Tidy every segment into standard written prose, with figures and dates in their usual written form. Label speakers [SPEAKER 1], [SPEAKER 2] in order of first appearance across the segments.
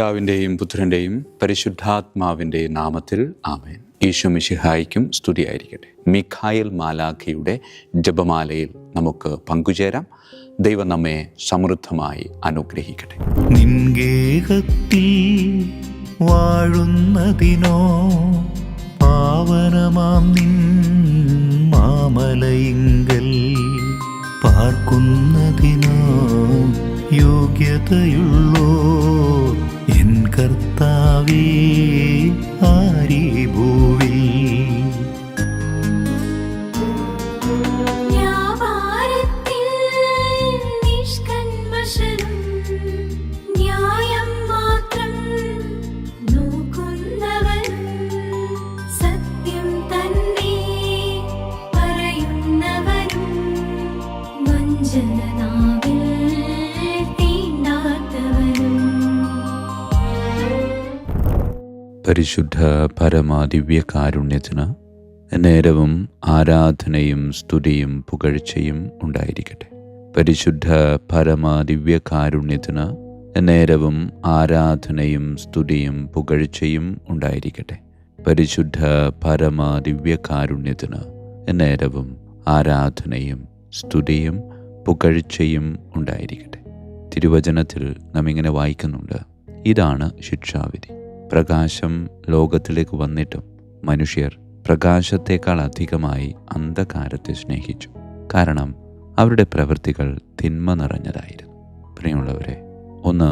[SPEAKER 1] പിതാവിൻ്റെയും പുത്രൻ്റെയും പരിശുദ്ധാത്മാവിൻ്റെയും നാമത്തിൽ ആമേൻ. ഈശോ മിശിഹായ്ക്കും സ്തുതിയായിരിക്കട്ടെ. മിഖായേൽ മാലാഖയുടെ ജപമാലയിൽ നമുക്ക് പങ്കുചേരാം. ദൈവം നമ്മെ സമൃദ്ധമായി അനുഗ്രഹിക്കട്ടെ.
[SPEAKER 2] നിൻഗേഹത്തിൽ വാഴുന്നതിനോ പാവനമാം നിൻ മാമലയിങ്കൽ പാർക്കുന്നതിനോ യോഗ്യതയുള്ളോ എൻ കർത്താവേ ആരീ ഭൂവിൽ.
[SPEAKER 1] പരിശുദ്ധ പരമാദിവ്യകാരുണ്യത്തിന് നേരവും ആരാധനയും സ്തുതിയും പുകഴ്ചയും ഉണ്ടായിരിക്കട്ടെ. പരിശുദ്ധ പരമാദിവ്യകാരുണ്യത്തിന് നേരവും ആരാധനയും സ്തുതിയും പുകഴ്ചയും ഉണ്ടായിരിക്കട്ടെ. പരിശുദ്ധ പരമാദിവ്യകാരുണ്യത്തിന് നേരവും ആരാധനയും സ്തുതിയും പുകഴ്ചയും ഉണ്ടായിരിക്കട്ടെ. തിരുവചനത്തിൽ നാം ഇങ്ങനെ വായിക്കുന്നുണ്ട്, ഇതാണ് ശിക്ഷാവിധി. പ്രകാശം ലോകത്തിലേക്ക് വന്നിട്ടും മനുഷ്യർ പ്രകാശത്തേക്കാൾ അധികമായി അന്ധകാരത്തെ സ്നേഹിച്ചു, കാരണം അവരുടെ പ്രവൃത്തികൾ തിന്മ നിറഞ്ഞതായിരുന്നു. പ്രിയമുള്ളവരെ, ഒന്ന്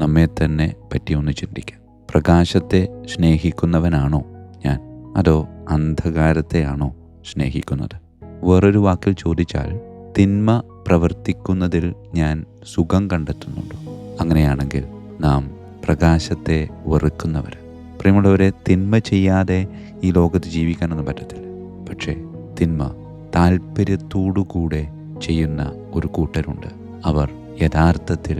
[SPEAKER 1] നമ്മെ തന്നെ പറ്റി ഒന്ന് ചിന്തിക്കാം. പ്രകാശത്തെ സ്നേഹിക്കുന്നവനാണോ ഞാൻ, അതോ അന്ധകാരത്തെയാണോ സ്നേഹിക്കുന്നത്? വേറൊരു വാക്കിൽ ചോദിച്ചാൽ, തിന്മ പ്രവർത്തിക്കുന്നതിൽ ഞാൻ സുഖം കണ്ടെത്തുന്നുണ്ടോ? അങ്ങനെയാണെങ്കിൽ നാം പ്രകാശത്തെ വെറുക്കുന്നവർ. പ്രിയമുള്ളവരെ, തിന്മ ചെയ്യാതെ ഈ ലോകത്ത് ജീവിക്കാനൊന്നും പറ്റത്തില്ല. പക്ഷേ തിന്മ താല്പര്യത്തോടുകൂടെ ചെയ്യുന്ന ഒരു കൂട്ടരുണ്ട്. അവർ യഥാർത്ഥത്തിൽ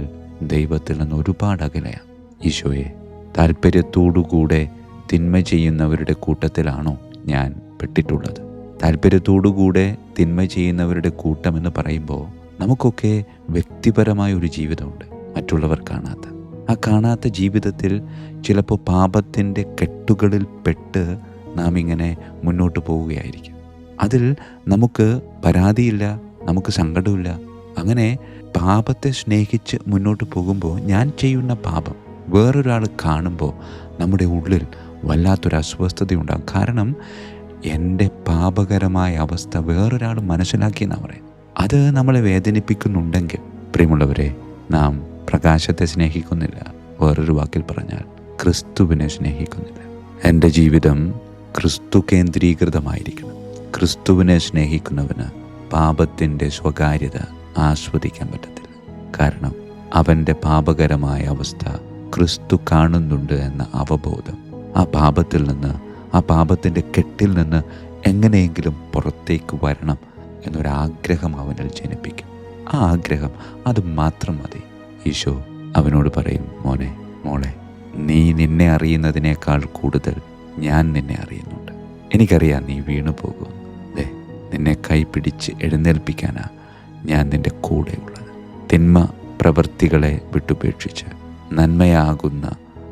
[SPEAKER 1] ദൈവത്തിൽ നിന്ന് ഒരുപാട് അകലെയാണ്. ഈശോയെ, താല്പര്യത്തോടുകൂടെ തിന്മ ചെയ്യുന്നവരുടെ കൂട്ടത്തിലാണോ ഞാൻ പെട്ടിട്ടുള്ളത്? താല്പര്യത്തോടുകൂടെ തിന്മ ചെയ്യുന്നവരുടെ കൂട്ടമെന്ന് പറയുമ്പോൾ നമുക്കൊക്കെ വ്യക്തിപരമായ ഒരു ജീവിതമുണ്ട്, മറ്റുള്ളവർ കാണാത്ത. ആ കാണാത്ത ജീവിതത്തിൽ ചിലപ്പോൾ പാപത്തിൻ്റെ കെട്ടുകളിൽ പെട്ട് നാം ഇങ്ങനെ മുന്നോട്ട് പോവുകയായിരിക്കും. അതിൽ നമുക്ക് പരാതിയില്ല, നമുക്ക് സങ്കടമില്ല. അങ്ങനെ പാപത്തെ സ്നേഹിച്ച് മുന്നോട്ട് പോകുമ്പോൾ ഞാൻ ചെയ്യുന്ന പാപം വേറൊരാൾ കാണുമ്പോൾ നമ്മുടെ ഉള്ളിൽ വല്ലാത്തൊരു അസ്വസ്ഥതയുണ്ടാകും. കാരണം എൻ്റെ പാപകരമായ അവസ്ഥ വേറൊരാൾ മനസ്സിലാക്കിയെന്നാണ് പറയുന്നത്. അത് നമ്മളെ വേദനിപ്പിക്കുന്നുണ്ടെങ്കിൽ, പ്രിയമുള്ളവരെ, നാം പ്രകാശത്തെ സ്നേഹിക്കുന്നില്ല. വേറൊരു വാക്കിൽ പറഞ്ഞാൽ, ക്രിസ്തുവിനെ സ്നേഹിക്കുന്നില്ല. എൻ്റെ ജീവിതം ക്രിസ്തു കേന്ദ്രീകൃതമായിരിക്കണം. ക്രിസ്തുവിനെ സ്നേഹിക്കുന്നവന് പാപത്തിൻ്റെ സ്വകാര്യത ആസ്വദിക്കാൻ പറ്റത്തില്ല. കാരണം അവൻ്റെ പാപകരമായ അവസ്ഥ ക്രിസ്തു കാണുന്നുണ്ട് എന്ന അവബോധം ആ പാപത്തിൽ നിന്ന്, ആ പാപത്തിൻ്റെ കെട്ടിൽ നിന്ന് എങ്ങനെയെങ്കിലും പുറത്തേക്ക് വരണം എന്നൊരാഗ്രഹം അവനിൽ ജനിപ്പിക്കും. ആ ആഗ്രഹം, അത് മാത്രം മതി. ഈശോ അവനോട് പറയും, മോനെ, മോളെ, നീ നിന്നെ അറിയുന്നതിനേക്കാൾ കൂടുതൽ ഞാൻ നിന്നെ അറിയുന്നുണ്ട്. എനിക്കറിയാം നീ വീണു പോകും. നിന്നെ കൈപിടിച്ച് എഴുന്നേൽപ്പിക്കാനാ ഞാൻ നിൻ്റെ കൂടെയുള്ളത്. തിന്മ പ്രവൃത്തികളെ വിട്ടുപേക്ഷിച്ച് നന്മയാകുന്ന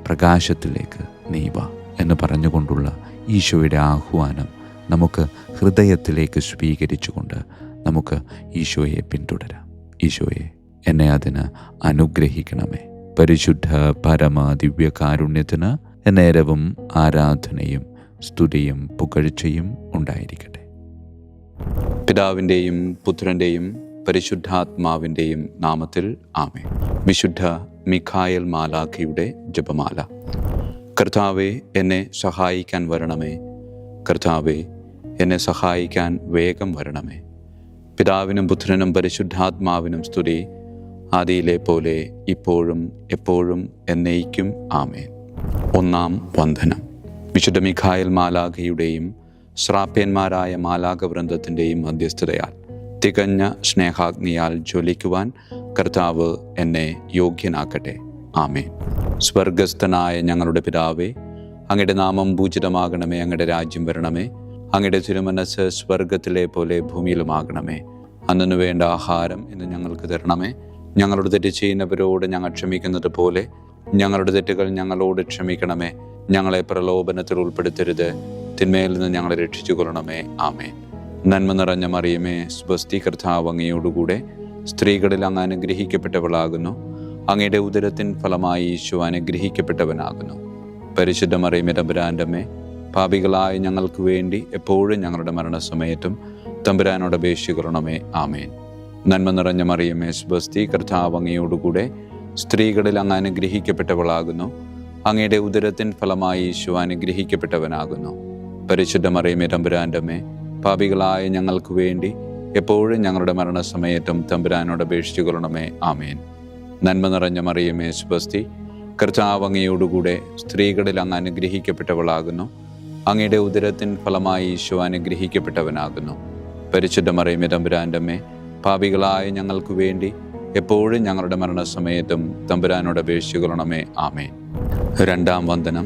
[SPEAKER 1] പ്രകാശത്തിലേക്ക് നീ വാ എന്ന് പറഞ്ഞുകൊണ്ടുള്ള ഈശോയുടെ ആഹ്വാനം നമുക്ക് ഹൃദയത്തിലേക്ക് സ്വീകരിച്ചുകൊണ്ട് നമുക്ക് ഈശോയെ പിന്തുടരാം. ഈശോയെ, എന്നെ അതിന് അനുഗ്രഹിക്കണമേ. പരിശുദ്ധ പരമാദിവ്യകാരുണ്യത്തിന് നേരവും ആരാധനയും സ്തുതിയും പുകഴ്ചയും ഉണ്ടായിരിക്കട്ടെ. പിതാവിൻ്റെയും പുത്രൻ്റെയും പരിശുദ്ധാത്മാവിൻ്റെയും നാമത്തിൽ ആമേൻ. വിശുദ്ധ മിഖായേൽ മാലാഖയുടെ ജപമാല. കർത്താവേ, എന്നെ സഹായിക്കാൻ വരണമേ. കർത്താവേ, എന്നെ സഹായിക്കാൻ വേഗം വരണമേ. പിതാവിനും പുത്രനും പരിശുദ്ധാത്മാവിനും സ്തുതി, ആദിയിലെ പോലെ ഇപ്പോഴും എപ്പോഴും എന്നേക്കും ആമേൻ. ഒന്നാം വന്ദനം. വിശുദ്ധ മിഖായേൽ മാലാഖയുടെയും ശ്രാപ്യന്മാരായ മാലാഖവൃന്ദത്തിൻ്റെയും മധ്യസ്ഥതയാൽ തികഞ്ഞ സ്നേഹാഗ്നിയാൽ ജ്വലിക്കുവാൻ കർത്താവ് എന്നെ യോഗ്യനാക്കട്ടെ. ആമേൻ. സ്വർഗസ്ഥനായ ഞങ്ങളുടെ പിതാവേ, അങ്ങയുടെ നാമം പൂജിതമാകണമേ. അങ്ങയുടെ രാജ്യം വരണമേ. അങ്ങയുടെ തിരുമനസ്സ് സ്വർഗത്തിലെ പോലെ ഭൂമിയിലുമാകണമേ. അന്നു വേണ്ട ആഹാരം ഇന്ന് ഞങ്ങൾക്ക് തരണമേ. ഞങ്ങളോട് തെറ്റ് ചെയ്യുന്നവരോട് ഞങ്ങൾ ക്ഷമിക്കുന്നത് പോലെ ഞങ്ങളുടെ തെറ്റുകൾ ഞങ്ങളോട് ക്ഷമിക്കണമേ. ഞങ്ങളെ പ്രലോഭനത്തിൽ ഉൾപ്പെടുത്തരുത്, തിന്മയിൽ നിന്ന് ഞങ്ങളെ രക്ഷിച്ചുകൊള്ളണമേ. ആമേൻ. നന്മ നിറഞ്ഞ മറിയമേ, സ്വസ്തി, കർത്താവ് അങ്ങയോടുകൂടെ സ്ത്രീകളിൽ അങ്ങ് അനുഗ്രഹിക്കപ്പെട്ടവളാകുന്നു. അങ്ങയുടെ ഉദരത്തിൻ ഫലമായി ഈശോ അനുഗ്രഹിക്കപ്പെട്ടവനാകുന്നു. പരിശുദ്ധ മറിയമേ, തമ്പുരാൻ്റെ അമ്മേ, പാപികളായ ഞങ്ങൾക്ക് വേണ്ടി എപ്പോഴും ഞങ്ങളുടെ മരണസമയത്തും തമ്പുരാനോട് അപേക്ഷിക്കണമേ. ആമേൻ. നന്മ നിറഞ്ഞ മറിയമേ, സ്വസ്തി, കർത്താവ് അങ്ങയോടുകൂടെ സ്ത്രീകളിൽ അങ്ങ് അനുഗ്രഹിക്കപ്പെട്ടവളാകുന്നു. അങ്ങയുടെ ഉദരത്തിൻ ഫലമായി ഈശോ അനുഗ്രഹിക്കപ്പെട്ടവനാകുന്നു. പരിശുദ്ധ മറിയമേ, തമ്പുരാൻ്റെ അമ്മേ, പാപികളായ ഞങ്ങൾക്ക് വേണ്ടി എപ്പോഴും ഞങ്ങളുടെ മരണസമയത്തും തമ്പുരാനോട് അപേക്ഷിച്ചുകൊള്ളണമേ. ആമേൻ. നന്മ നിറഞ്ഞ മറിയമേ, സ്വസ്തി, കർത്താവ് അങ്ങയോടുകൂടെ സ്ത്രീകളിൽ അങ്ങ് അനുഗ്രഹിക്കപ്പെട്ടവളാകുന്നു. അങ്ങയുടെ ഉദരത്തിൻ ഫലമായി ഈശോ അനുഗ്രഹിക്കപ്പെട്ടവനാകുന്നു. പരിശുദ്ധ മറിയമേ, തമ്പുരാൻ്റെ അമ്മേ, പാപികളായ ഞങ്ങൾക്ക് വേണ്ടി എപ്പോഴും ഞങ്ങളുടെ മരണസമയത്തും തമ്പുരാനോട് അപേക്ഷിച്ചുകൊള്ളണമേ. ആമേൻ. രണ്ടാം വന്ദനം.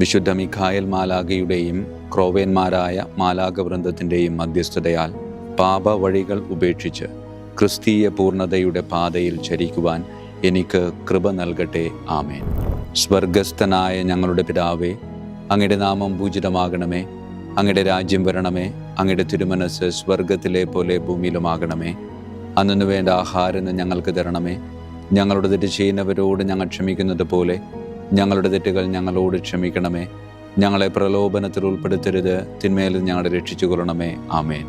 [SPEAKER 1] വിശുദ്ധ മിഖായേൽ മാലാഖയുടെയും ക്രോവേന്മാരായ മാലാഖവൃന്ദത്തിൻ്റെയും മധ്യസ്ഥതയാൽ പാപ വഴികൾ ഉപേക്ഷിച്ച് ക്രിസ്തീയ പൂർണ്ണതയുടെ പാതയിൽ ചരിക്കുവാൻ എനിക്ക് കൃപ നൽകട്ടെ. ആമേൻ. സ്വർഗസ്ഥനായ ഞങ്ങളുടെ പിതാവേ, അങ്ങയുടെ നാമം പൂജിതമാകണമേ. അങ്ങയുടെ രാജ്യം വരണമേ. അങ്ങയുടെ തിരുമനസ്സ് സ്വർഗത്തിലെ പോലെ ഭൂമിയിലുമാകണമേ. അന്നു വേണ്ട ആഹാരം ഞങ്ങൾക്ക് തരണമേ. ഞങ്ങളുടെ തെറ്റ് ചെയ്യുന്നവരോട് ഞങ്ങൾ ക്ഷമിക്കുന്നത് പോലെ ഞങ്ങളുടെ തെറ്റുകൾ ഞങ്ങളോട് ക്ഷമിക്കണമേ. ഞങ്ങളെ പ്രലോഭനത്തിൽ ഉൾപ്പെടുത്തരുത്, തിന്മയിൽ ഞങ്ങളെ രക്ഷിച്ചുകൊള്ളണമേ. ആമേൻ.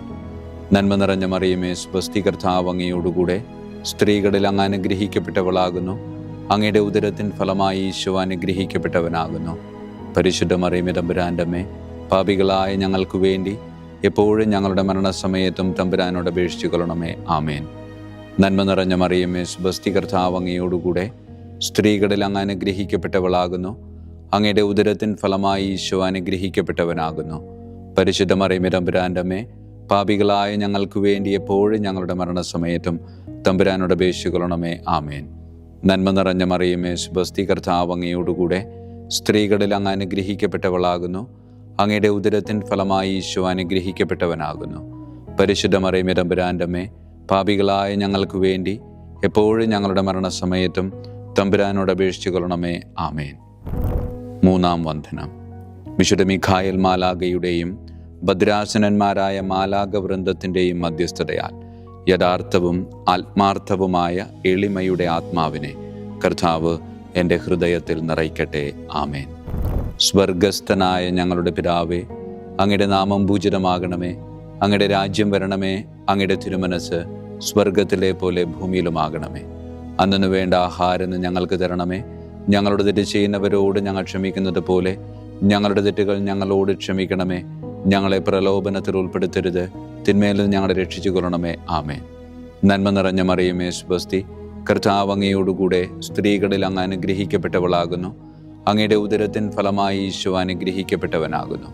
[SPEAKER 1] നന്മ നിറഞ്ഞ മറിയമേ, സ്വസ്തി, കർത്താവ് അങ്ങയോടുകൂടെ സ്ത്രീകളിൽ അങ്ങ് അനുഗ്രഹിക്കപ്പെട്ടവളാകുന്നു. അങ്ങയുടെ ഉദരത്തിൻ ഫലമായി ഈശോ അനുഗ്രഹിക്കപ്പെട്ടവനാകുന്നു. പരിശുദ്ധ മറിയമേ, തമ്പുരാൻ്റെ അമ്മേ, പാപികളായ ഞങ്ങൾക്ക് വേണ്ടി എപ്പോഴും ഞങ്ങളുടെ മരണസമയത്തും തമ്പുരാനോട് അപേക്ഷിച്ചുകൊള്ളണമേ. ആമേൻ. നന്മ നിറഞ്ഞ മറിയമേ, സ്വസ്തി, കർത്താവ് അങ്ങയോടുകൂടെ സ്ത്രീകളിൽ അങ്ങ് അനുഗ്രഹിക്കപ്പെട്ടവളാകുന്നു. അങ്ങയുടെ ഉദരത്തിൻ ഫലമായി ഈശോ അനുഗ്രഹിക്കപ്പെട്ടവനാകുന്നു. പരിശുദ്ധ മറിയമേ, തമ്പുരാൻ്റെ അമ്മേ, പാപികളായ ഞങ്ങൾക്ക് വേണ്ടി എപ്പോഴും ഞങ്ങളുടെ മരണസമയത്തും തമ്പുരാനോട് അപേക്ഷിച്ചുകൊള്ളണമേ. ആമേൻ. നന്മ നിറഞ്ഞ മറിയമേ, സ്വസ്തി, കർത്താവ് അങ്ങയോടുകൂടെ സ്ത്രീകളിൽ അങ്ങ് അനുഗ്രഹിക്കപ്പെട്ടവളാകുന്നു. അങ്ങയുടെ ഉദരത്തിൻ ഫലമായി ഈശോ അനുഗ്രഹിക്കപ്പെട്ടവനാകുന്നു. പരിശുദ്ധ മറിയമേ, തമ്പുരാൻ്റെ അമ്മേ, പാപികളായ ഞങ്ങൾക്ക് വേണ്ടി എപ്പോഴും ഞങ്ങളുടെ മരണസമയത്തും തമ്പുരാനോട് അപേക്ഷിച്ചുകൊള്ളണമേ. ആമേൻ. മൂന്നാം വന്ദനം. വിശുദ്ധ മിഖായേൽ മാലാഖയുടെയും ഭദ്രാസനന്മാരായ മാലാഖവൃന്ദത്തിൻ്റെയും മധ്യസ്ഥതയാൽ യഥാർത്ഥവും ആത്മാർത്ഥവുമായ എളിമയുടെ ആത്മാവിനെ കർത്താവ് എൻ്റെ ഹൃദയത്തിൽ നിറയ്ക്കട്ടെ. ആമേൻ. സ്വർഗസ്ഥനായ ഞങ്ങളുടെ പിതാവേ, അങ്ങയുടെ നാമം പൂജിതമാകണമേ. അങ്ങയുടെ രാജ്യം വരണമേ. അങ്ങയുടെ തിരുമനസ്സ് സ്വർഗത്തിലെ പോലെ ഭൂമിയിലുമാകണമേ. അന്നു വേണ്ട ആഹാരം ഞങ്ങൾക്ക് തരണമേ. ഞങ്ങളുടെ തെറ്റ് ചെയ്യുന്നവരോട് ഞങ്ങൾ ക്ഷമിക്കുന്നത് പോലെ ഞങ്ങളുടെ തെറ്റുകൾ ഞങ്ങളോട് ക്ഷമിക്കണമേ. ഞങ്ങളെ പ്രലോഭനത്തിൽ ഉൾപ്പെടുത്തരുത്, തിന്മയിൽ നിന്ന് ഞങ്ങളെ രക്ഷിച്ചുകൊള്ളണമേ. ആമേൻ. നന്മ നിറഞ്ഞ മറിയമേ, സ്വസ്തി, കർത്താവ് അങ്ങയോടുകൂടെ സ്ത്രീകളിൽ അങ്ങ് അനുഗ്രഹിക്കപ്പെട്ടവളാകുന്നു. അങ്ങയുടെ ഉദരത്തിൻ ഫലമായി ഈശോ അനുഗ്രഹിക്കപ്പെട്ടവനാകുന്നു.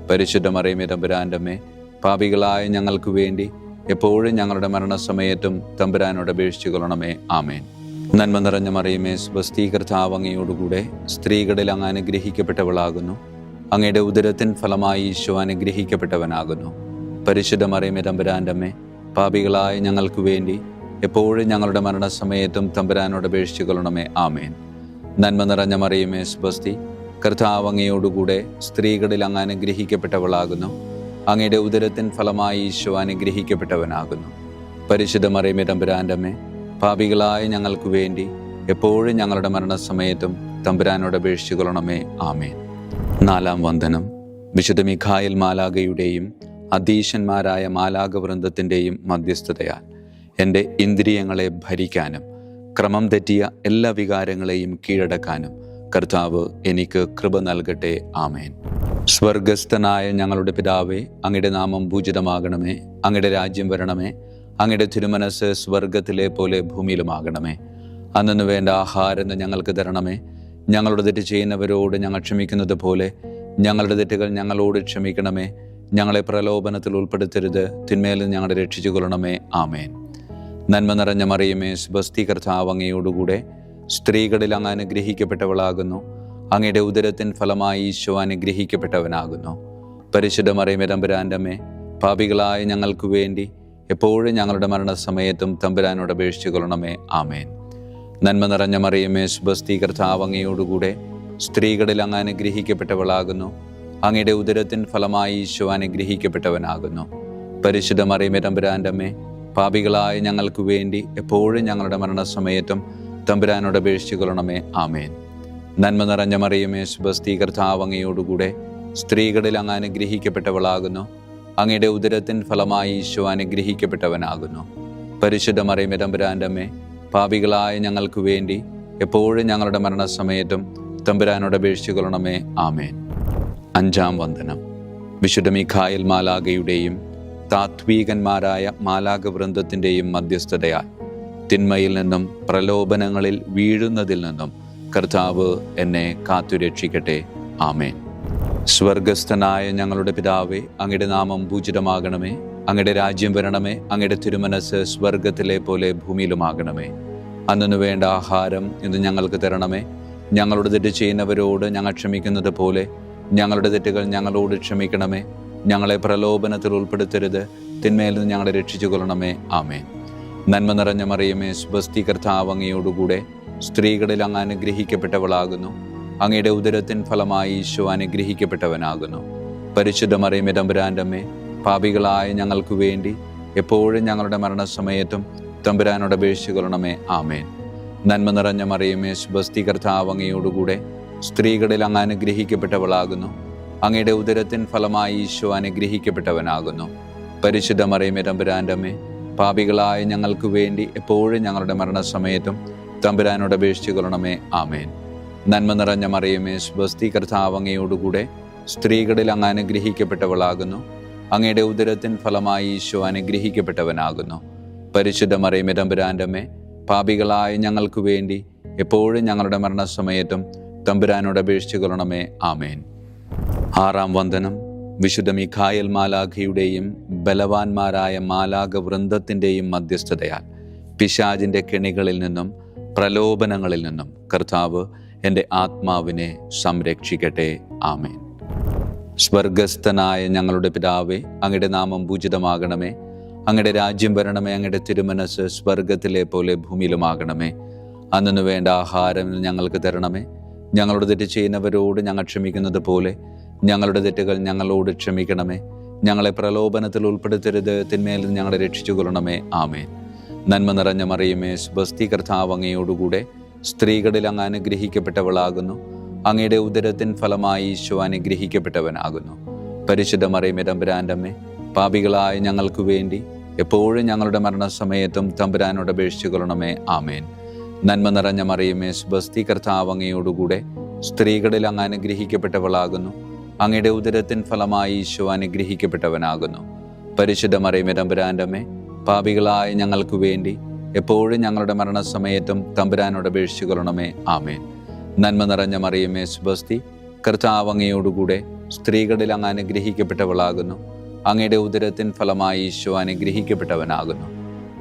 [SPEAKER 1] പരിശുദ്ധ മറിയമേ, തമ്പുരാൻ്റെ അമ്മേ, പാപികളായ ഞങ്ങൾക്ക് വേണ്ടി എപ്പോഴും ഞങ്ങളുടെ മരണസമയത്തും തമ്പുരാനോട് അപേക്ഷിച്ചുകൊള്ളണമേ. ആമേൻ. നന്മ നിറഞ്ഞ മറിയമേ, സ്വസ്തി, കർത്താവ് അങ്ങയോടുകൂടെ സ്ത്രീകളിൽ അങ്ങ് അനുഗ്രഹിക്കപ്പെട്ടവളാകുന്നു. അങ്ങയുടെ ഉദരത്തിൻ ഫലമായി ഈശോ അനുഗ്രഹിക്കപ്പെട്ടവനാകുന്നു. പരിശുദ്ധ മറിയമേ, തമ്പുരാൻ്റെ അമ്മേ, പാപികളായ ഞങ്ങൾക്ക് വേണ്ടി എപ്പോഴും ഞങ്ങളുടെ മരണസമയത്തും തമ്പുരാനോട് അപേക്ഷിച്ചുകൊള്ളണമേ. ആമേൻ. നന്മ നിറഞ്ഞ മറിയമേ, സ്വസ്തി, കർത്താവ് അങ്ങയോടുകൂടെ സ്ത്രീകളിൽ അങ്ങ് അനുഗ്രഹിക്കപ്പെട്ടവളാകുന്നു. അങ്ങയുടെ ഉദരത്തിൻ ഫലമായി ഈശോ അനുഗ്രഹിക്കപ്പെട്ടവനാകുന്നു. പരിശുദ്ധ മറിയമേ, തമ്പുരാൻ്റെ അമ്മേ, പാപികളായ ഞങ്ങൾക്ക് വേണ്ടി എപ്പോഴും ഞങ്ങളുടെ മരണസമയത്തും തമ്പുരാനോട് അപേക്ഷിച്ചുകൊള്ളണമേ. ആമേൻ. നാലാം വന്ദനം. വിശുദ്ധ മിഖായേൽ മാലാഖയുടെയും അധീശന്മാരായ മാലാഖവൃന്ദത്തിൻ്റെയും മധ്യസ്ഥതയാൽ എൻ്റെ ഇന്ദ്രിയങ്ങളെ ഭരിക്കാനും ക്രമം തെറ്റിയ എല്ലാ വികാരങ്ങളെയും കീഴടക്കാനും കർത്താവ് എനിക്ക് കൃപ നൽകട്ടെ. ആമേൻ. സ്വർഗസ്ഥനായ ഞങ്ങളുടെ പിതാവേ, അങ്ങയുടെ നാമം പൂജിതമാകണമേ. അങ്ങയുടെ രാജ്യം വരണമേ. അങ്ങയുടെ തിരുമനസ്സ് സ്വർഗത്തിലെ പോലെ ഭൂമിയിലുമാകണമേ. അന്നു വേണ്ട ആഹാരം ഞങ്ങൾക്ക് തരണമേ. ഞങ്ങളുടെ തെറ്റ് ചെയ്യുന്നവരോട് ഞങ്ങൾ ക്ഷമിക്കുന്നത് പോലെ ഞങ്ങളുടെ തെറ്റുകൾ ഞങ്ങളോട് ക്ഷമിക്കണമേ. ഞങ്ങളെ പ്രലോഭനത്തിൽ ഉൾപ്പെടുത്തരുത്, തിന്മയിൽ ഞങ്ങളെ രക്ഷിച്ചുകൊള്ളണമേ. ആമേൻ. നന്മ നിറഞ്ഞ മറിയമേ, സ്വസ്തി, കർത്താവ് അങ്ങയോടുകൂടെ സ്ത്രീകളിൽ അങ്ങ് അനുഗ്രഹിക്കപ്പെട്ടവളാകുന്നു. അങ്ങയുടെ ഉദരത്തിൻ ഫലമായി ഈശോ അനുഗ്രഹിക്കപ്പെട്ടവനാകുന്നു. പരിശുദ്ധ മറിയമേ, തമ്പുരാൻ്റെ അമ്മേ, പാപികളായ ഞങ്ങൾക്ക് വേണ്ടി എപ്പോഴും ഞങ്ങളുടെ മരണസമയത്തും തമ്പുരാനോട് അപേക്ഷിച്ചുകൊള്ളണമേ. ആമേൻ. നന്മ നിറഞ്ഞ മറിയമേ സ്വസ്തി, കർത്താവ് അങ്ങയോടുകൂടെ സ്ത്രീകളിൽ അങ്ങ് അനുഗ്രഹിക്കപ്പെട്ടവളാകുന്നു. അങ്ങയുടെ ഉദരത്തിൻ ഫലമായി ഈശോ അനുഗ്രഹിക്കപ്പെട്ടവനാകുന്നു. പരിശുദ്ധ മറിയമേ തമ്പുരാൻ്റെ അമ്മേ, പാപികളായ ഞങ്ങൾക്ക് വേണ്ടി എപ്പോഴും ഞങ്ങളുടെ മരണസമയത്തും തമ്പുരാനോട് അപേക്ഷിച്ചു കൊള്ളണമേ. ആമേൻ. നന്മ നിറഞ്ഞ മറിയമേ സ്വസ്തി, കർത്താവ് അങ്ങയോടുകൂടെ സ്ത്രീകളിൽ അങ്ങ് അനുഗ്രഹിക്കപ്പെട്ടവളാകുന്നു. അങ്ങയുടെ ഉദരത്തിൻ ഫലമായി ഈശോ അനുഗ്രഹിക്കപ്പെട്ടവനാകുന്നു. പരിശുദ്ധ മറിയമേ തമ്പുരാൻ്റെ അമ്മേ, പാപികളായ ഞങ്ങൾക്ക് വേണ്ടി എപ്പോഴും ഞങ്ങളുടെ മരണസമയത്തും തമ്പുരാനോട് അപേക്ഷിച്ചു കൊള്ളണമേ. ആമേൻ. അഞ്ചാം വന്ദനം. വിശുദ്ധ മിഖായേൽ മാലാഖയുടെയും താത്വീകന്മാരായ മാലാഖ വൃന്ദത്തിൻ്റെയും മധ്യസ്ഥതയാൽ തിന്മയിൽ നിന്നും പ്രലോഭനങ്ങളിൽ വീഴുന്നതിൽ നിന്നും കർത്താവ് എന്നെ കാത്തുരക്ഷിക്കട്ടെ. ആമേൻ. സ്വർഗസ്ഥനായ ഞങ്ങളുടെ പിതാവേ, അങ്ങയുടെ നാമം പൂജിതമാകണമേ. അങ്ങയുടെ രാജ്യം വരണമേ. അങ്ങയുടെ തിരുമനസ് സ്വർഗത്തിലെ പോലെ ഭൂമിയിലുമാകണമേ. അന്നു വേണ്ട ആഹാരം ഇന്ന് ഞങ്ങൾക്ക് തരണമേ. ഞങ്ങളുടെ തെറ്റ് ചെയ്യുന്നവരോട് ഞങ്ങൾ ക്ഷമിക്കുന്നത് പോലെ ഞങ്ങളുടെ തെറ്റുകൾ ഞങ്ങളോട് ക്ഷമിക്കണമേ. ഞങ്ങളെ പ്രലോഭനത്തിൽ ഉൾപ്പെടുത്തരുത്, തിന്മയിൽ നിന്ന് ഞങ്ങളെ രക്ഷിച്ചു കൊള്ളണമേ. ആമേൻ. നന്മ നിറഞ്ഞ മറിയമേ സ്വസ്തി, കർത്താവ് അങ്ങയോടുകൂടെ സ്ത്രീകളിൽ അങ്ങ് അനുഗ്രഹിക്കപ്പെട്ടവളാകുന്നു. അങ്ങയുടെ ഉദരത്തിൻ ഫലമായി ഈശോ അനുഗ്രഹിക്കപ്പെട്ടവനാകുന്നു. പരിശുദ്ധ മറിയമേ തമ്പുരാൻ്റെ അമ്മേ, പാപികളായ ഞങ്ങൾക്ക് വേണ്ടി എപ്പോഴും ഞങ്ങളുടെ മരണസമയത്തും തമ്പുരാനോട് അപേക്ഷിച്ചു കൊള്ളണമേ. ആമേൻ. നന്മ നിറഞ്ഞ മറിയമേ സ്വസ്തി, കർത്താവ് അങ്ങയോടുകൂടെ സ്ത്രീകളിൽ അങ്ങ് അനുഗ്രഹിക്കപ്പെട്ടവളാകുന്നു. അങ്ങയുടെ ഉദരത്തിൻ ഫലമായി ഈശോ അനുഗ്രഹിക്കപ്പെട്ടവനാകുന്നു. പരിശുദ്ധ മറിയമേ തമ്പുരാൻ്റെ അമ്മേ, പാപികളായ ഞങ്ങൾക്ക് വേണ്ടി എപ്പോഴും ഞങ്ങളുടെ മരണസമയത്തും തമ്പുരാനോട് അപേക്ഷിച്ചു കൊള്ളണമേ. ആമേൻ. നന്മ നിറഞ്ഞ മറിയമേ സ്വസ്തി, കർത്താവ് അങ്ങയോടുകൂടെ സ്ത്രീകളിൽ അങ്ങ് അനുഗ്രഹിക്കപ്പെട്ടവളാകുന്നു. അങ്ങയുടെ ഉദരത്തിൻ ഫലമായി ഈശോ അനുഗ്രഹിക്കപ്പെട്ടവനാകുന്നു. പരിശുദ്ധ മറിയമേ തമ്പുരാൻ്റെ അമ്മേ, പാപികളായ ഞങ്ങൾക്ക് വേണ്ടി എപ്പോഴും ഞങ്ങളുടെ മരണസമയത്തും തമ്പുരാനോട് അപേക്ഷിച്ചു കൊള്ളണമേ. ആമേൻ. ആറാം വന്ദനം. വിശുദ്ധ മിഖായേൽ മാലാഖയുടെയും ബലവാന്മാരായ മാലാഖ വൃന്ദത്തിൻ്റെയും മധ്യസ്ഥതയാൽ പിശാചിൻ്റെ കെണികളിൽ നിന്നും പ്രലോഭനങ്ങളിൽ നിന്നും കർത്താവ് എൻ്റെ ആത്മാവിനെ സംരക്ഷിക്കട്ടെ. ആമേൻ. സ്വർഗസ്ഥനായ ഞങ്ങളുടെ പിതാവേ, അങ്ങയുടെ നാമം പൂജിതമാകണമേ. അങ്ങയുടെ രാജ്യം വരണമേ. അങ്ങയുടെ തിരുമനസ് സ്വർഗത്തിലെ പോലെ ഭൂമിയിലുമാകണമേ. അന്നു വേണ്ട ആഹാരം ഞങ്ങൾക്ക് തരണമേ. ഞങ്ങളുടെ തെറ്റ് ചെയ്യുന്നവരോട് ഞങ്ങൾ ക്ഷമിക്കുന്നത് പോലെ ഞങ്ങളുടെ തെറ്റുകൾ ഞങ്ങളോട് ക്ഷമിക്കണമേ. ഞങ്ങളെ പ്രലോഭനത്തിൽ ഉൾപ്പെടുത്തരുത്, തിന്മയിൽ നിന്ന് ഞങ്ങളെ രക്ഷിച്ചു കൊള്ളണമേ. ആമേൻ. നന്മ നിറഞ്ഞ മറിയമേ സ്വസ്തി, കർത്താവ് അങ്ങയോടുകൂടെ സ്ത്രീകളിൽ അങ്ങ് അനുഗ്രഹിക്കപ്പെട്ടവളാകുന്നു. അങ്ങയുടെ ഉദരത്തിൻ ഫലമായി ഈശോ അനുഗ്രഹിക്കപ്പെട്ടവനാകുന്നു. പരിശുദ്ധ മറിയമേ തമ്പുരാൻ്റെ അമ്മേ, പാപികളായ ഞങ്ങൾക്ക് വേണ്ടി എപ്പോഴും ഞങ്ങളുടെ മരണസമയത്തും തമ്പുരാനോട് അപേക്ഷിച്ചു കൊള്ളണമേ. ആമേൻ. നന്മ നിറഞ്ഞ മറിയമേ സ്വസ്തി, കർത്താവ് അങ്ങയോടുകൂടെ സ്ത്രീകളിൽ അങ്ങ് അനുഗ്രഹിക്കപ്പെട്ടവളാകുന്നു. അങ്ങയുടെ ഉദരത്തിൻ ഫലമായി ഈശോ അനുഗ്രഹിക്കപ്പെട്ടവനാകുന്നു. പരിശുദ്ധ മറിയമേ തമ്പുരാൻ്റെ അമ്മേ, പാപികളായ ഞങ്ങൾക്ക് വേണ്ടി എപ്പോഴും ഞങ്ങളുടെ മരണസമയത്തും തമ്പുരാനോട് അപേക്ഷിച്ചു കൊള്ളണമേ. ആമേൻ. നന്മ നിറഞ്ഞ മറിയമേ സ്വസ്തി, കർത്താവ് അങ്ങയോടുകൂടെ സ്ത്രീകളിൽ അങ്ങ് അനുഗ്രഹിക്കപ്പെട്ടവളാകുന്നു. അങ്ങയുടെ ഉദരത്തിൻ ഫലമായി ഈശോ അനുഗ്രഹിക്കപ്പെട്ടവനാകുന്നു.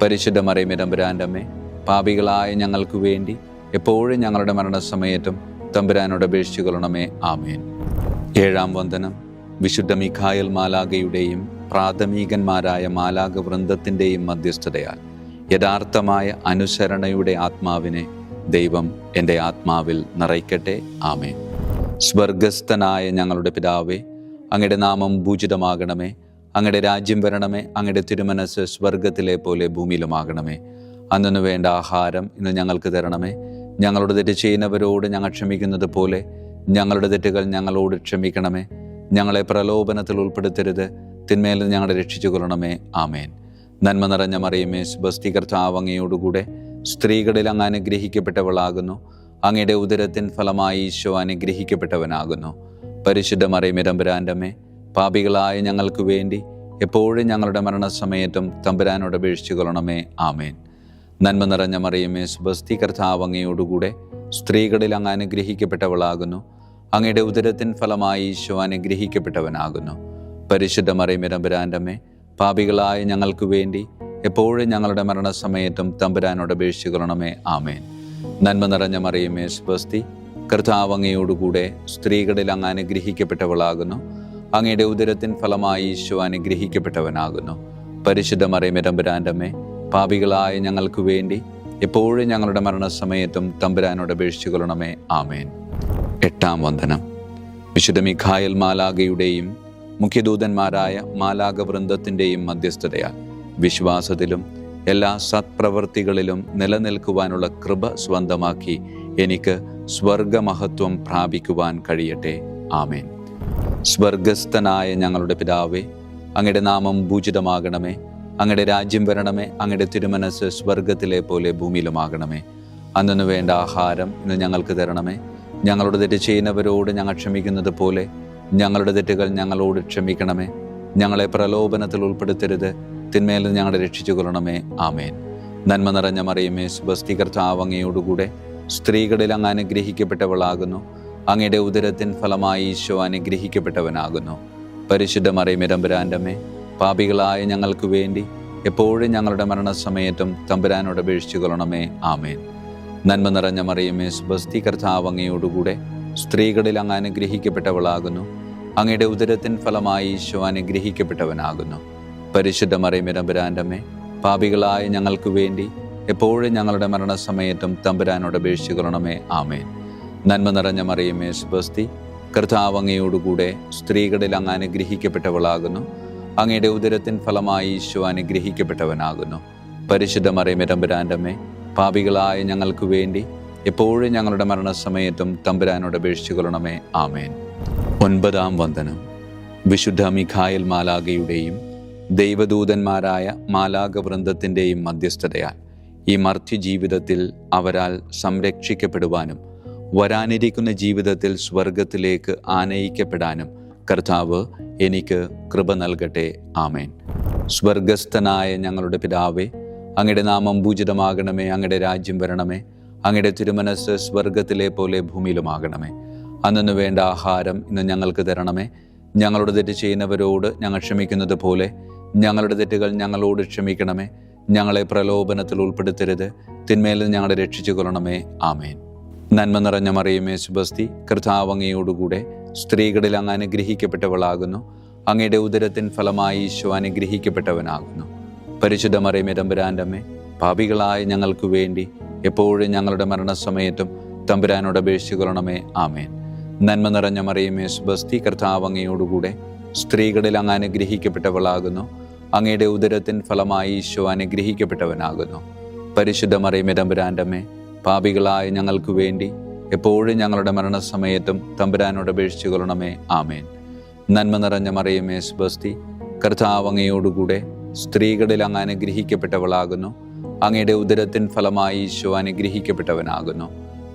[SPEAKER 1] പരിശുദ്ധ മറിയമേ തമ്പുരാൻ്റെ അമ്മേ, പാപികളായ ഞങ്ങൾക്ക് വേണ്ടി എപ്പോഴും ഞങ്ങളുടെ മരണസമയത്തും തമ്പുരാനോട് അപേക്ഷിച്ചു കൊള്ളണമേ. ആമേൻ. ഏഴാം വന്ദനം. വിശുദ്ധ മിഖായേൽ മാലാഖയുടെയും പ്രാഥമികന്മാരായ മാലാഖ വൃന്ദത്തിൻ്റെയും മധ്യസ്ഥതയാൽ യഥാർത്ഥമായ അനുസരണയുടെ ആത്മാവിനെ ദൈവം എൻ്റെ ആത്മാവിൽ നിറയ്ക്കട്ടെ. ആമേൻ. സ്വർഗസ്ഥനായ ഞങ്ങളുടെ പിതാവേ, അങ്ങയുടെ നാമം പൂജിതമാകണമേ. അങ്ങയുടെ രാജ്യം വരണമേ. അങ്ങയുടെ തിരുമനസ് സ്വർഗത്തിലെ പോലെ ഭൂമിയിലുമാകണമേ. അന്നു വേണ്ട ആഹാരം ഇന്ന് ഞങ്ങൾക്ക് തരണമേ. ഞങ്ങളുടെ തെറ്റ് ചെയ്യുന്നവരോട് ഞങ്ങൾ ക്ഷമിക്കുന്നത് പോലെ ഞങ്ങളുടെ തെറ്റുകൾ ഞങ്ങളോട് ക്ഷമിക്കണമേ. ഞങ്ങളെ പ്രലോഭനത്തിൽ ഉൾപ്പെടുത്തരുത്, തിന്മയിൽ നിന്ന് ഞങ്ങളെ രക്ഷിച്ചു കൊള്ളണമേ. ആമേൻ. നന്മ നിറഞ്ഞ മറിയമേ സ്വസ്തി, കർത്താവ് അങ്ങയോടുകൂടെ സ്ത്രീകളിൽ അങ്ങ് അനുഗ്രഹിക്കപ്പെട്ടവളാകുന്നു. അങ്ങയുടെ ഉദരത്തിൻ ഫലമായി ഈശോ അനുഗ്രഹിക്കപ്പെട്ടവനാകുന്നു. പരിശുദ്ധ മറിയമേ തമ്പുരാൻ്റെ അമ്മേ, പാപികളായ ഞങ്ങൾക്ക് വേണ്ടി എപ്പോഴും ഞങ്ങളുടെ മരണസമയത്തും തമ്പുരാനോട് അപേക്ഷിച്ചു കൊള്ളണമേ. ആമേൻ. നന്മ നിറഞ്ഞ മറിയമേ സ്വസ്തി, കർത്താവ് അങ്ങയോടുകൂടെ സ്ത്രീകളിൽ അങ്ങ് അനുഗ്രഹിക്കപ്പെട്ടവളാകുന്നു. അങ്ങയുടെ ഉദരത്തിൻ ഫലമായി ഈശോ അനുഗ്രഹിക്കപ്പെട്ടവനാകുന്നു. പരിശുദ്ധ മറിയമേ തമ്പുരാൻ്റെ അമ്മേ, പാപികളായ ഞങ്ങൾക്ക് വേണ്ടി എപ്പോഴും ഞങ്ങളുടെ മരണസമയത്തും തമ്പുരാനോട് അപേക്ഷിച്ചു കൊള്ളണമേ. ആമേൻ. നന്മ നിറഞ്ഞ മറിയമേ സ്വസ്തി, കർത്താവ് അങ്ങയോടുകൂടെ സ്ത്രീകളിൽ അങ്ങ് അനുഗ്രഹിക്കപ്പെട്ടവളാകുന്നു. അങ്ങയുടെ ഉദരത്തിൻ ഫലമായി ഈശോ അനുഗ്രഹിക്കപ്പെട്ടവനാകുന്നു. പരിശുദ്ധ മറിയമേ തമ്പുരാൻ്റെ അമ്മേ, പാപികളായ ഞങ്ങൾക്ക് വേണ്ടി എപ്പോഴും ഞങ്ങളുടെ മരണസമയത്തും തമ്പുരാനോട് അപേക്ഷിച്ചു കൊള്ളണമേ. ആമേൻ. 8-ാം വന്ദനം. വിശുദ്ധ മിഖായേൽ മാലാഖയുടെയും മുഖ്യദൂതന്മാരായ മാലാഖ വൃന്ദത്തിൻ്റെയും മധ്യസ്ഥതയാൽ വിശ്വാസത്തിലും എല്ലാ സത്പ്രവൃത്തികളിലും നിലനിൽക്കുവാനുള്ള കൃപ സ്വന്തമാക്കി എനിക്ക് സ്വർഗമഹത്വം പ്രാപിക്കുവാൻ കഴിയട്ടെ. ആമേൻ. സ്വർഗസ്ഥനായ ഞങ്ങളുടെ പിതാവേ, അങ്ങയുടെ നാമം പൂജിതമാകണമേ. അങ്ങയുടെ രാജ്യം വരണമേ. അങ്ങയുടെ തിരുമനസ് സ്വർഗത്തിലെ പോലെ ഭൂമിയിലുമാകണമേ. അന്നു വേണ്ട ആഹാരം ഇന്ന് ഞങ്ങൾക്ക് തരണമേ. ഞങ്ങളുടെ തെറ്റ് ചെയ്യുന്നവരോട് ഞങ്ങൾ ക്ഷമിക്കുന്നത് പോലെ ഞങ്ങളുടെ തെറ്റുകൾ ഞങ്ങളോട് ക്ഷമിക്കണമേ. ഞങ്ങളെ പ്രലോഭനത്തിൽ ഉൾപ്പെടുത്തരുത്, തിന്മയിൽ നിന്ന് ഞങ്ങളെ രക്ഷിച്ചു കൊള്ളണമേ. ആമേൻ. നന്മ നിറഞ്ഞ മറിയമേ, സ്വസ്തി, കർത്താവ് അങ്ങയോടുകൂടെ സ്ത്രീകളിൽ അങ്ങ് അനുഗ്രഹിക്കപ്പെട്ടവളാകുന്നു. അങ്ങയുടെ ഉദരത്തിൻ ഫലമായി ഈശോ അനുഗ്രഹിക്കപ്പെട്ടവനാകുന്നു. പരിശുദ്ധ മറിയമേ, തമ്പുരാന്റെ അമ്മേ, പാപികളായ ഞങ്ങൾക്ക് വേണ്ടി എപ്പോഴും ഞങ്ങളുടെ മരണസമയത്തും തമ്പുരാനോട് അപേക്ഷിച്ചു കൊള്ളണമേ. ആമേൻ. നന്മ നിറഞ്ഞ മറിയമേ, സ്വസ്തി, കർത്താവ് അങ്ങയോടുകൂടെ സ്ത്രീകളിൽ അങ്ങ് അനുഗ്രഹിക്കപ്പെട്ടവളാകുന്നു. അങ്ങയുടെ ഉദരത്തിൻ ഫലമായി ഈശോ അനുഗ്രഹിക്കപ്പെട്ടവനാകുന്നു. പരിശുദ്ധ മറിയമേ, തമ്പുരാന്റെ അമ്മേ, പാപികളായ ഞങ്ങൾക്ക് വേണ്ടി എപ്പോഴും ഞങ്ങളുടെ മരണസമയത്തും തമ്പുരാനോട് അപേക്ഷിച്ചു കൊള്ളണമേ. ആമേൻ. നന്മ നിറഞ്ഞ മറിയമേ, സ്വസ്തി, കർത്താവ് അങ്ങയോടുകൂടെ സ്ത്രീകളിൽ അങ്ങ് അനുഗ്രഹിക്കപ്പെട്ടവളാകുന്നു. അങ്ങയുടെ ഉദരത്തിൻ ഫലമായി ഈശോ അനുഗ്രഹിക്കപ്പെട്ടവനാകുന്നു. പരിശുദ്ധ മറിയമേ, തമ്പുരാന്റെ അമ്മേ, പാപികളായ ഞങ്ങൾക്ക് വേണ്ടി എപ്പോഴും ഞങ്ങളുടെ മരണസമയത്തും തമ്പുരാനോട് അപേക്ഷിച്ചു കൊള്ളണമേ. ആമേൻ. 9-ാം വന്ദനം. വിശുദ്ധ മിഖായേൽ മാലാഖയുടെയും ദൈവദൂതന്മാരായ മാലാഖ വൃന്ദത്തിൻ്റെയും മധ്യസ്ഥതയാൽ ഈ മർത്യ ജീവിതത്തിൽ അവരാൽ സംരക്ഷിക്കപ്പെടുവാനും വരാനിരിക്കുന്ന ജീവിതത്തിൽ സ്വർഗത്തിലേക്ക് ആനയിക്കപ്പെടാനും കർത്താവ് എനിക്ക് കൃപ നൽകട്ടെ. ആമേൻ. സ്വർഗസ്ഥനായ ഞങ്ങളുടെ പിതാവേ, അങ്ങയുടെ നാമം പൂജിതമാകണമേ. അങ്ങയുടെ രാജ്യം വരണമേ. അങ്ങയുടെ തിരുമനസ് സ്വർഗത്തിലെ പോലെ ഭൂമിയിലുമാകണമേ. അന്നു വേണ്ട ആഹാരം ഇന്ന് ഞങ്ങൾക്ക് തരണമേ. ഞങ്ങളുടെ തെറ്റ് ചെയ്യുന്നവരോട് ഞങ്ങൾ ക്ഷമിക്കുന്നത് പോലെ ഞങ്ങളുടെ തെറ്റുകൾ ഞങ്ങളോട് ക്ഷമിക്കണമേ. ഞങ്ങളെ പ്രലോഭനത്തിൽ ഉൾപ്പെടുത്തരുത്, തിന്മയിൽ നിന്ന് ഞങ്ങളെ രക്ഷിച്ചു കൊള്ളണമേ. ആമേൻ. നന്മ നിറഞ്ഞ മറിയമേ, സ്വസ്തി, കർത്താവ് അങ്ങയോടുകൂടെ സ്ത്രീകളിൽ അങ്ങ് അനുഗ്രഹിക്കപ്പെട്ടവളാകുന്നു. അങ്ങയുടെ ഉദരത്തിൻ ഫലമായി ഈശോ അനുഗ്രഹിക്കപ്പെട്ടവനാകുന്നു. പരിശുദ്ധ മറിയമേ, തമ്പുരാന്റെ അമ്മേ, പാപികളായ ഞങ്ങൾക്ക് വേണ്ടി എപ്പോഴും ഞങ്ങളുടെ മരണസമയത്തും തമ്പുരാനോട് അപേക്ഷിച്ചു കൊള്ളണമേ. ആമേൻ. നന്മ നിറഞ്ഞ മറിയമേ, സ്വസ്തി, കർത്താവ് അങ്ങയോടുകൂടെ സ്ത്രീകളിൽ അങ്ങ് അനുഗ്രഹിക്കപ്പെട്ടവളാകുന്നു. അങ്ങയുടെ ഉദരത്തിൻ ഫലമായി ഈശോ അനുഗ്രഹിക്കപ്പെട്ടവനാകുന്നു. പരിശുദ്ധ മറിയമേ, തമ്പുരാന്റെ അമ്മേ, പാപികളായ ഞങ്ങൾക്ക് വേണ്ടി എപ്പോഴും ഞങ്ങളുടെ മരണസമയത്തും തമ്പുരാനോട് അപേക്ഷിച്ചു കൊള്ളണമേ. ആമേൻ. നന്മ നിറഞ്ഞ മറിയമേ, സ്വസ്തി, കർത്താവ് അങ്ങയോടുകൂടെ സ്ത്രീകളിൽ അങ്ങ് അനുഗ്രഹിക്കപ്പെട്ടവളാകുന്നു. അങ്ങയുടെ ഉദരത്തിൻ ഫലമായി ഈശോ അനുഗ്രഹിക്കപ്പെട്ടവനാകുന്നു.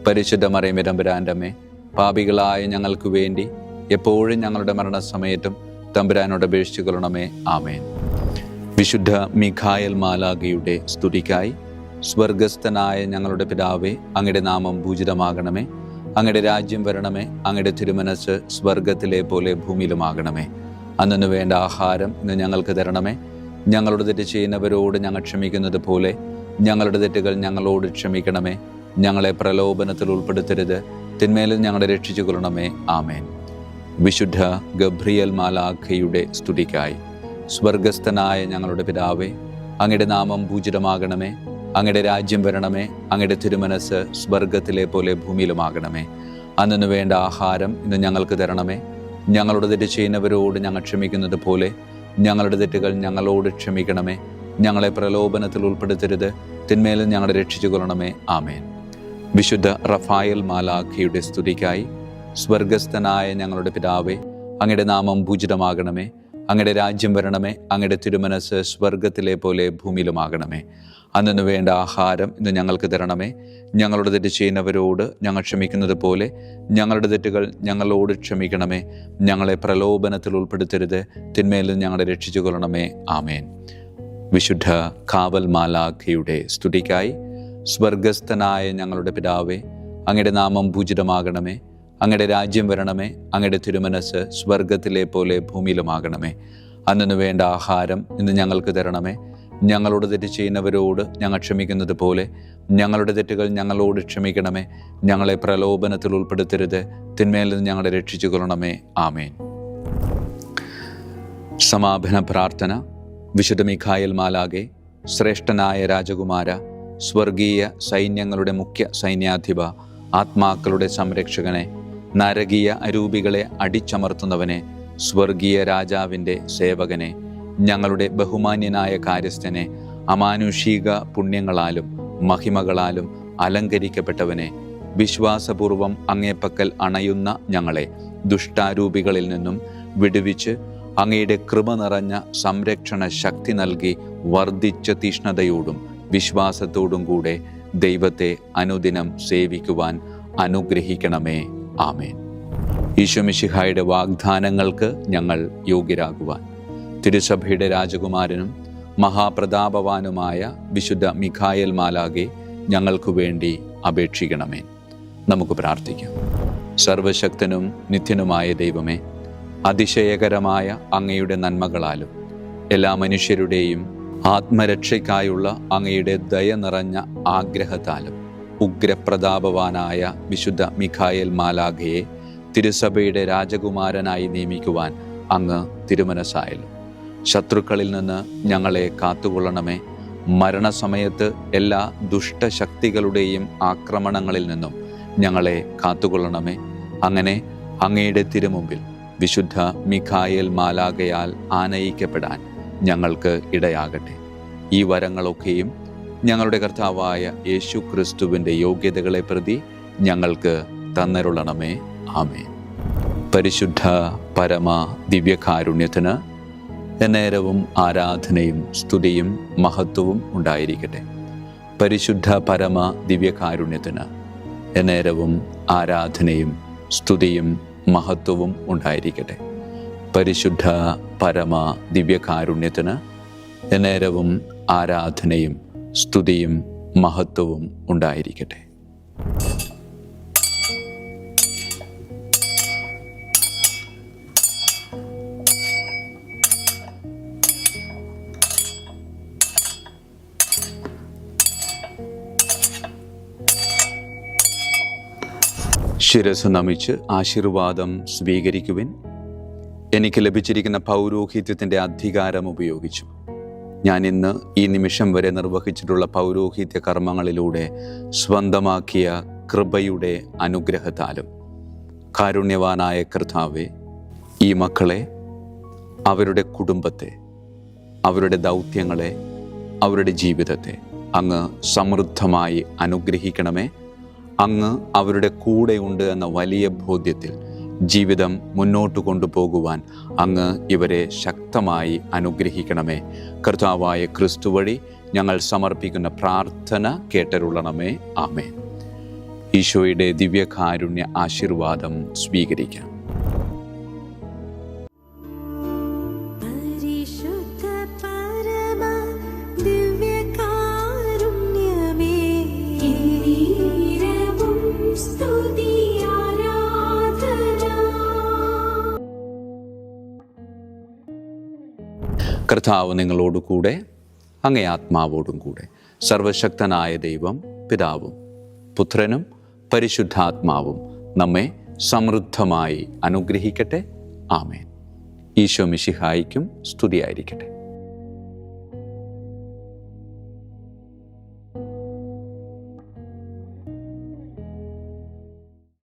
[SPEAKER 1] പരിശുദ്ധ മറിയമേ, തമ്പുരാന്റെ അമ്മേ, പാപികളായ ഞങ്ങൾക്ക് വേണ്ടി എപ്പോഴും ഞങ്ങളുടെ മരണസമയത്തും തമ്പുരാനോട് അപേക്ഷിച്ചു കൊള്ളണമേ. ആമേൻ. വിശുദ്ധ മിഖായേൽ മാലാഖയുടെ സ്തുതിക്കായി സ്വർഗസ്ഥനായ ഞങ്ങളുടെ പിതാവേ, അങ്ങയുടെ നാമം പൂജിതമാകണമേ. അങ്ങയുടെ രാജ്യം വരണമേ. അങ്ങയുടെ തിരുമനസ് സ്വർഗത്തിലെ പോലെ ഭൂമിയിലുമാകണമേ. അന്നു വേണ്ട ആഹാരം ഇന്ന് ഞങ്ങൾക്ക് തരണമേ. ഞങ്ങളുടെ തെറ്റ് ചെയ്യുന്നവരോട് ഞങ്ങൾ ക്ഷമിക്കുന്നത് പോലെ ഞങ്ങളുടെ തെറ്റുകൾ ഞങ്ങളോട് ക്ഷമിക്കണമേ. ഞങ്ങളെ പ്രലോഭനത്തിൽ ഉൾപ്പെടുത്തരുത്, തിന്മയിൽ ഞങ്ങളെ രക്ഷിച്ചു കൊള്ളണമേ. ആമേൻ. വിശുദ്ധ ഗബ്രിയേൽ മാലാഖയുടെ സ്തുതിക്കായി സ്വർഗസ്ഥനായ ഞങ്ങളുടെ പിതാവേ, അങ്ങയുടെ നാമം പൂജിതമാകണമേ. അങ്ങയുടെ രാജ്യം വരണമേ. അങ്ങയുടെ തിരുമനസ് സ്വർഗത്തിലെ പോലെ ഭൂമിയിലുമാകണമേ. അന്നു വേണ്ട ആഹാരം ഇന്ന് ഞങ്ങൾക്ക് തരണമേ. ഞങ്ങളുടെ തെറ്റ് ചെയ്യുന്നവരോട് ഞങ്ങൾ ക്ഷമിക്കുന്നത് പോലെ ഞങ്ങളുടെ തെറ്റുകൾ ഞങ്ങളോട് ക്ഷമിക്കണമേ. ഞങ്ങളെ പ്രലോഭനത്തിൽ ഉൾപ്പെടുത്തരുത്, തിന്മയിൽ ഞങ്ങളെ രക്ഷിച്ചു കൊള്ളണമേ. ആമേൻ. വിശുദ്ധ റഫായേൽ മാലാഖയുടെ സ്തുതിക്കായി സ്വർഗസ്ഥനായ ഞങ്ങളുടെ പിതാവേ, അങ്ങയുടെ നാമം പൂജിതമാകണമേ. അങ്ങയുടെ രാജ്യം വരണമേ. അങ്ങയുടെ തിരുമനസ് സ്വർഗത്തിലെ പോലെ ഭൂമിയിലുമാകണമേ. അന്നു വേണ്ട ആഹാരം ഇന്ന് ഞങ്ങൾക്ക് തരണമേ. ഞങ്ങളുടെ തെറ്റ് ചെയ്യുന്നവരോട് ഞങ്ങൾ ക്ഷമിക്കുന്നത് പോലെ ഞങ്ങളുടെ തെറ്റുകൾ ഞങ്ങളോട് ക്ഷമിക്കണമേ. ഞങ്ങളെ പ്രലോഭനത്തിൽ ഉൾപ്പെടുത്തരുത്, തിന്മയിൽ ഞങ്ങളെ രക്ഷിച്ചു കൊള്ളണമേ. ആമേൻ. വിശുദ്ധ കാവൽ മാലാഖയുടെ സ്തുതിക്കായി സ്വർഗസ്ഥനായ ഞങ്ങളുടെ പിതാവേ, അങ്ങയുടെ നാമം പൂജിതമാകണമേ. അങ്ങയുടെ രാജ്യം വരണമേ. അങ്ങയുടെ തിരുമനസ് സ്വർഗത്തിലെ പോലെ ഭൂമിയിലുമാകണമേ. അന്നു വേണ്ട ആഹാരം ഇന്ന് ഞങ്ങൾക്ക് തരണമേ. ഞങ്ങളോട് തെറ്റ് ചെയ്യുന്നവരോട് ഞങ്ങൾ ക്ഷമിക്കുന്നത് പോലെ ഞങ്ങളുടെ തെറ്റുകൾ ഞങ്ങളോട് ക്ഷമിക്കണമേ. ഞങ്ങളെ പ്രലോഭനത്തിൽ ഉൾപ്പെടുത്തരുത്, തിന്മയിൽ നിന്ന് ഞങ്ങളെ രക്ഷിച്ചു കൊള്ളണമേ. ആമേൻ. സമാപന പ്രാർത്ഥന. വിശുദ്ധ മിഖായേൽ മാലാഖേ, ശ്രേഷ്ഠനായ രാജകുമാര, സ്വർഗീയ സൈന്യങ്ങളുടെ മുഖ്യ സൈന്യാധിപ, ആത്മാക്കളുടെ സംരക്ഷകനെ, നരകീയ അരൂപികളെ അടിച്ചമർത്തുന്നവനെ, സ്വർഗീയ രാജാവിൻ്റെ സേവകനെ, ഞങ്ങളുടെ ബഹുമാന്യനായ കാര്യസ്ഥനെ, അമാനുഷിക പുണ്യങ്ങളാലും മഹിമകളാലും അലങ്കരിക്കപ്പെട്ടവനെ, വിശ്വാസപൂർവം അങ്ങേപ്പക്കൽ അണയുന്ന ഞങ്ങളെ ദുഷ്ടാരൂപികളിൽ നിന്നും വിടുവിച്ച് അങ്ങയുടെ കൃപ നിറഞ്ഞ സംരക്ഷണ ശക്തി നൽകി വർദ്ധിച്ച തീഷ്ണതയോടും വിശ്വാസത്തോടും കൂടെ ദൈവത്തെ അനുദിനം സേവിക്കുവാൻ അനുഗ്രഹിക്കണമേ. ആമേൻ. ഈശോ മിശിഹായുടെ വാഗ്ദാനങ്ങൾക്ക് ഞങ്ങൾ യോഗ്യരാകുവാൻ തിരുസഭയുടെ രാജകുമാരനും മഹാപ്രതാപവാനുമായ വിശുദ്ധ മിഖായേൽ മാലാഖെ ഞങ്ങൾക്കു വേണ്ടി അപേക്ഷിക്കണമേ. നമുക്ക് പ്രാർത്ഥിക്കാം. സർവശക്തനും നിത്യനുമായ ദൈവമേ, അതിശയകരമായ അങ്ങയുടെ നന്മകളാലും എല്ലാ മനുഷ്യരുടെയും ആത്മരക്ഷയ്ക്കായുള്ള അങ്ങയുടെ ദയ നിറഞ്ഞ ആഗ്രഹത്താലും ഉഗ്രപ്രതാപവാനായ വിശുദ്ധ മിഖായേൽ മാലാഖയെ തിരുസഭയുടെ രാജകുമാരനായി നിയമിക്കുവാൻ അങ്ങ് തിരുമനസ്സായല്ലോ. ശത്രുക്കളിൽ നിന്ന് ഞങ്ങളെ കാത്തുകൊള്ളണമേ. മരണസമയത്ത് എല്ലാ ദുഷ്ടശക്തികളുടെയും ആക്രമണങ്ങളിൽ നിന്നും ഞങ്ങളെ കാത്തുകൊള്ളണമേ. അങ്ങനെ അങ്ങയുടെ തിരുമുമ്പിൽ വിശുദ്ധ മിഖായേൽ മാലാഖയാൽ ആനയിക്കപ്പെടാൻ ഞങ്ങൾക്ക് ഇടയാകട്ടെ. ഈ വരങ്ങളൊക്കെയും ഞങ്ങളുടെ കർത്താവായ യേശു ക്രിസ്തുവിൻ്റെ യോഗ്യതകളെ പ്രതി ഞങ്ങൾക്ക് തന്നരുളണമേ. ആമേൻ. പരിശുദ്ധ പരമ ദിവ്യകാരുണ്യത്തിന് എന്നേരവും ആരാധനയും സ്തുതിയും മഹത്വവും ഉണ്ടായിരിക്കട്ടെ. പരിശുദ്ധ പരമ ദിവ്യകാരുണ്യത്തിന് എന്നേരവും ആരാധനയും സ്തുതിയും മഹത്വവും ഉണ്ടായിരിക്കട്ടെ. പരിശുദ്ധ പരമ ദിവ്യകാരുണ്യത്തിന് എന്നേരവും ആരാധനയും സ്തുതിയും മഹത്വവും ഉണ്ടായിരിക്കട്ടെ. ശിരസ് നമിച്ച് ആശീർവാദം സ്വീകരിക്കുവിൻ. എനിക്ക് ലഭിച്ചിരിക്കുന്ന പൗരോഹിത്യത്തിൻ്റെ അധികാരം ഉപയോഗിച്ചു ഞാൻ ഇന്ന് ഈ നിമിഷം വരെ നിർവഹിച്ചിട്ടുള്ള പൗരോഹിത്യ കർമ്മങ്ങളിലൂടെ സ്വന്തമാക്കിയ കൃപയുടെ അനുഗ്രഹത്താലും കാരുണ്യവാനായ കർത്താവേ, ഈ മക്കളെ, അവരുടെ കുടുംബത്തെ, അവരുടെ ദൗത്യങ്ങളെ, അവരുടെ ജീവിതത്തെ അങ്ങ് സമൃദ്ധമായി അനുഗ്രഹിക്കണമേ. അങ്ങ് അവരുടെ കൂടെയുണ്ട് എന്ന വലിയ ബോധ്യത്തിൽ ജീവിതം മുന്നോട്ട് കൊണ്ടുപോകുവാൻ അങ്ങ് ഇവരെ ശക്തമായി അനുഗ്രഹിക്കണമേ. കർത്താവായ ക്രിസ്തു വഴി ഞങ്ങൾ സമർപ്പിക്കുന്ന പ്രാർത്ഥന കേട്ടരുളണമേ. ആമേൻ. ഈശോയുടെ ദിവ്യകാരുണ്യ ആശീർവാദം സ്വീകരിക്കാം. കർത്താവ് നിങ്ങളോട് കൂടെ, അങ്ങേ ആത്മാവോടും കൂടെ. സർവശക്തനായ ദൈവം പിതാവും പുത്രനും പരിശുദ്ധാത്മാവും നമ്മെ സമൃദ്ധമായി അനുഗ്രഹിക്കട്ടെ. ആമേൻ. ഈശോ മിശിഹായിക്കും സ്തുതിയായിരിക്കട്ടെ.